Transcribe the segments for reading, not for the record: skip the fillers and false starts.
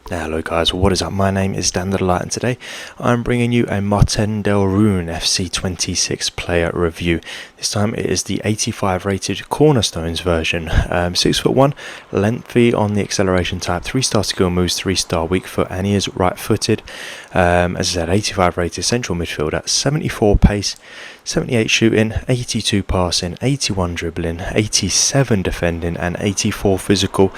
Hello guys, what is up? My name is Dan the Light and today I'm bringing you a Marten De Roon FC26 player review. This time it is the 85 rated Cornerstones version. 6'1", lengthy on the acceleration type, 3-star skill moves, 3-star weak foot, and he is right footed. As I said, 85 rated central midfielder, 74 pace, 78 shooting, 82 passing, 81 dribbling, 87 defending and 84 physical.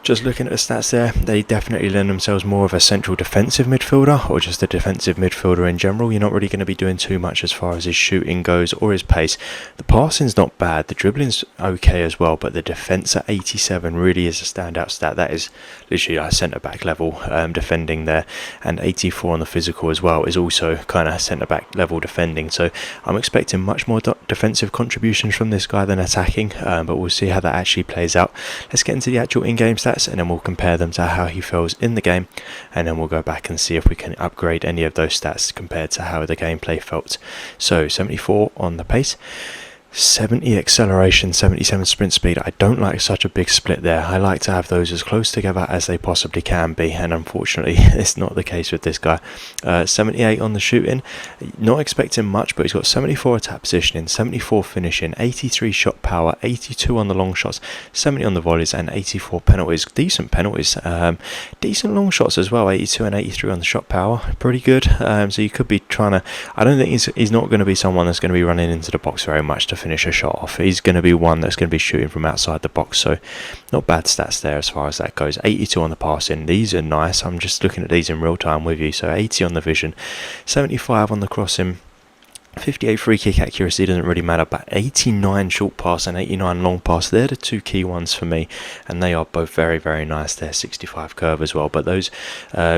Just looking at the stats there, they definitely lend themselves more of a central defensive midfielder or just a defensive midfielder in general. You're not really going to be doing too much as far as his shooting goes or his pace. The passing's not bad, the dribbling's okay as well, but the defence at 87 really is a standout stat. That is literally like centre-back level defending there, and 84 on the physical as well is also kind of centre-back level defending. So I'm expecting much more defensive contributions from this guy than attacking, but we'll see how that actually plays out. Let's get into the actual in-game stats and then we'll compare them to how he feels in the game, and then we'll go back and see if we can upgrade any of those stats compared to how the gameplay felt. So 74 on the pace, 70 acceleration, 77 sprint speed. I don't like such a big split there. I like to have those as close together as they possibly can be, and unfortunately it's not the case with this guy. 78 on the shooting, not expecting much, but he's got 74 attack positioning, 74 finishing, 83 shot power, 82 on the long shots, 70 on the volleys, and 84 penalties. Decent penalties, decent long shots as well, 82 and 83 on the shot power, pretty good. So you could be trying to, I don't think he's not going to be someone that's going to be running into the box very much to finish a shot off. He's going to be one that's going to be shooting from outside the box, so not bad stats there as far as that goes. 82 on the passing, these are nice. I'm just looking at these in real time with you. So 80 on the vision, 75 on the crossing, 58 free kick accuracy, doesn't really matter, but 89 short pass and 89 long pass, they're the two key ones for me, and they are both very, very nice. They're 65 curve as well, but those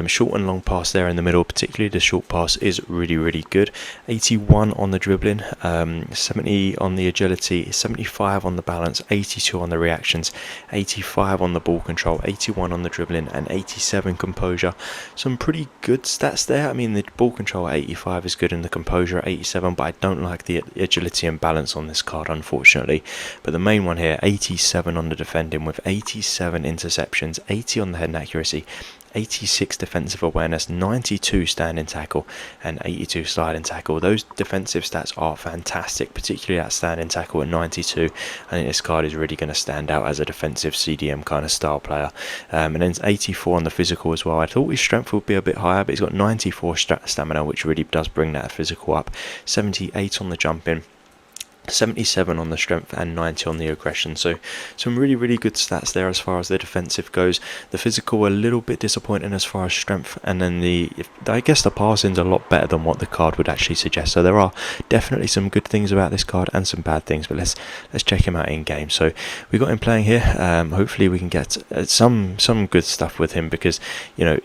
short and long pass there in the middle, particularly the short pass, is really, really good. 81 on the dribbling, 70 on the agility, 75 on the balance, 82 on the reactions, 85 on the ball control, 81 on the dribbling, and 87 composure. Some pretty good stats there. I mean, the ball control at 85 is good and the composure at 87, but I don't like the agility and balance on this card, unfortunately. But the main one here, 87 on the defending with 87 interceptions, 80 on the head and accuracy, 86 defensive awareness, 92 standing tackle, and 82 sliding tackle. Those defensive stats are fantastic, particularly that standing tackle at 92. I think this card is really going to stand out as a defensive CDM kind of style player. And then 84 on the physical as well. I thought his strength would be a bit higher, but he's got 94 stamina, which really does bring that physical up. 78 on the jumping, 77 on the strength, and 90 on the aggression. So some really, really good stats there as far as the defensive goes. The physical a little bit disappointing as far as strength, and then I guess the passing's a lot better than what the card would actually suggest. So there are definitely some good things about this card and some bad things, but let's check him out in game. So we got him playing here. Hopefully we can get some good stuff with him, because you know,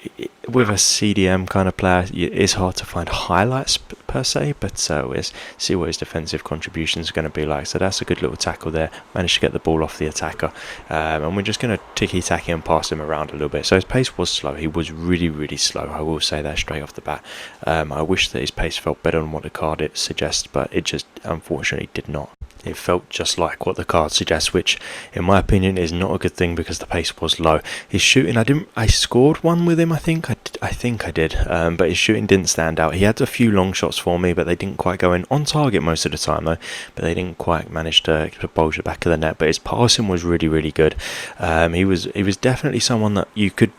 with a CDM kind of player, it's hard to find highlights per se, but let's see what his defensive contributions are going to be like. So that's a good little tackle there, managed to get the ball off the attacker, and we're just going to ticky-tacky and pass him around a little bit. So his pace was slow, he was really, really slow, I will say that straight off the bat. I wish that his pace felt better than what the card it suggests, but it just unfortunately did not. It felt just like what the card suggests, which in my opinion is not a good thing because the pace was low. His shooting, I scored one with him, I think I did, but his shooting didn't stand out. He had a few long shots for me, but they didn't quite go in on target most of the time though, but they didn't quite manage to bulge the back of the net. But his passing was really, really good. He was definitely someone that you could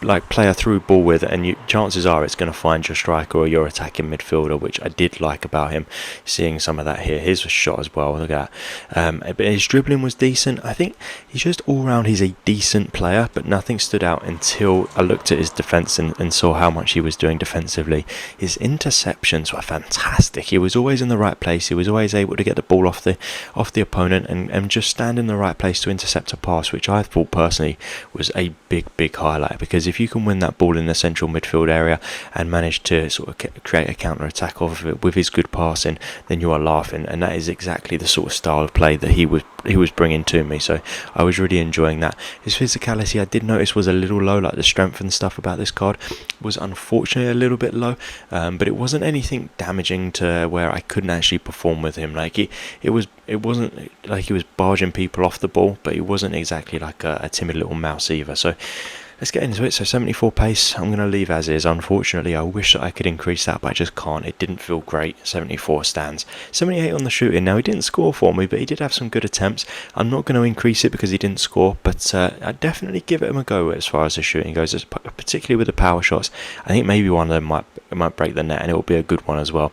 like play a through ball with, and chances are it's going to find your striker or your attacking midfielder, which I did like about him. Seeing some of that here, his shot as well, look at that. But his dribbling was decent. I think he's just all round, he's a decent player, but nothing stood out until I looked at his defence and saw how much he was doing defensively. His interceptions were fantastic. He was always in the right place, he was always able to get the ball off the opponent and just stand in the right place to intercept a pass, which I thought personally was a big highlight, because if you can win that ball in the central midfield area and manage to sort of create a counter attack off of it with his good passing, then you are laughing, and that is exactly the sort of style of play that he was bringing to me. So I was really enjoying that. His physicality, I did notice, was a little low. Like the strength and stuff about this card was unfortunately a little bit low, but it wasn't anything damaging to where I couldn't actually perform with him. Like it wasn't like he was barging people off the ball, but he wasn't exactly like a timid little mouse either. So let's get into it. So 74 pace, I'm going to leave as is. Unfortunately, I wish that I could increase that, but I just can't. It didn't feel great. 74 stands. 78 on the shooting. Now, he didn't score for me, but he did have some good attempts. I'm not going to increase it because he didn't score, but I'd definitely give him a go as far as the shooting goes, particularly with the power shots. I think maybe one of them might break the net, and it will be a good one as well.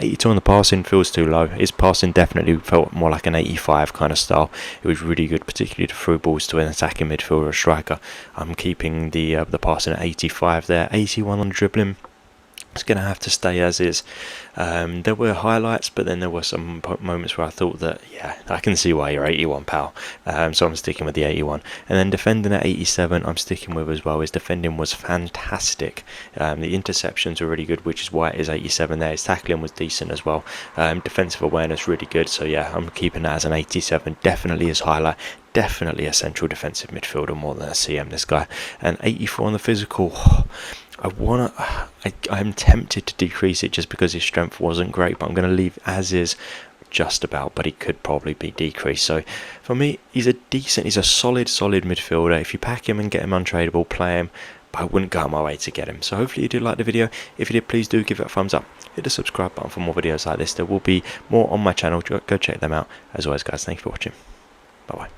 82 on the passing feels too low. His passing definitely felt more like an 85 kind of style. It was really good, particularly the through balls to an attacking midfielder or striker. I'm keeping the passing at 85 there. 81 on the dribbling. It's going to have to stay as is. There were highlights, but then there were some moments where I thought that, yeah, I can see why you're 81, pal. So I'm sticking with the 81. And then defending at 87, I'm sticking with as well. His defending was fantastic. The interceptions were really good, which is why it is 87 there. His tackling was decent as well. Defensive awareness really good. So yeah, I'm keeping that as an 87. Definitely his highlight. Definitely a central defensive midfielder more than a CM, this guy. And 84 on the physical. I'm tempted to decrease it just because his strength wasn't great, but I'm going to leave as is just about, but he could probably be decreased. So for me, he's a solid midfielder. If you pack him and get him untradeable, play him, but I wouldn't go out my way to get him. So hopefully you did like the video. If you did, please do give it a thumbs up. Hit the subscribe button for more videos like this. There will be more on my channel. Go check them out. As always, guys, thank you for watching. Bye bye.